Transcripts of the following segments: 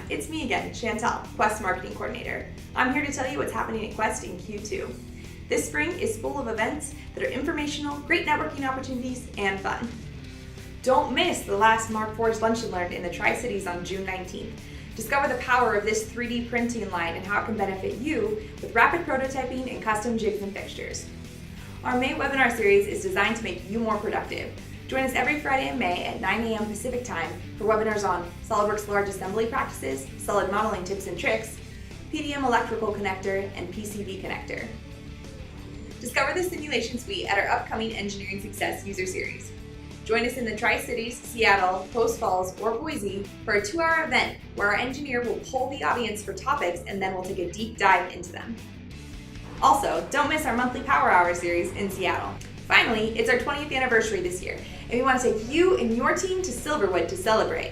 it's me again, Chantal, Quest Marketing Coordinator. I'm here to tell you what's happening at Quest in Q2. This spring is full of events that are informational, great networking opportunities, and fun. Don't miss the last Markforged Lunch and Learn in the Tri-Cities on June 19th. Discover the power of this 3D printing line and how it can benefit you with rapid prototyping and custom jigs and fixtures. Our May webinar series is designed to make you more productive. Join us every Friday in May at 9 a.m. Pacific Time for webinars on SOLIDWORKS large assembly practices, solid modeling tips and tricks, PDM electrical connector, and PCB connector. Discover the simulation suite at our upcoming Engineering Success user series. Join us in the Tri-Cities, Seattle, Post Falls, or Boise for a 2-hour event where our engineer will poll the audience for topics and then we'll take a deep dive into them. Also, don't miss our monthly Power Hour series in Seattle. Finally, it's our 20th anniversary this year, and we want to take you and your team to Silverwood to celebrate.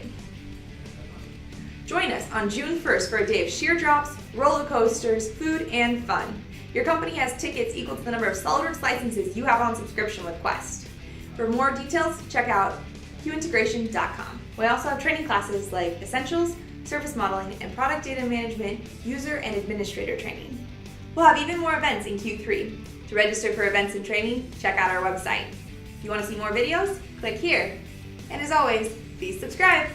Join us on June 1st for a day of sheer drops, roller coasters, food, and fun. Your company has tickets equal to the number of SOLIDWORKS licenses you have on subscription with Quest. For more details, check out qintegration.com. We also have training classes like Essentials, Surface Modeling, and Product Data Management, User and Administrator Training. We'll have even more events in Q3. To register for events and training, check out our website. If you want to see more videos, click here. And as always, please subscribe.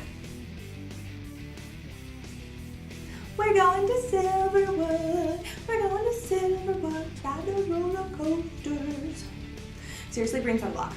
We're going to Silverwood. We're going to Silverwood. Ride the roller coasters. Seriously, bring sunblock.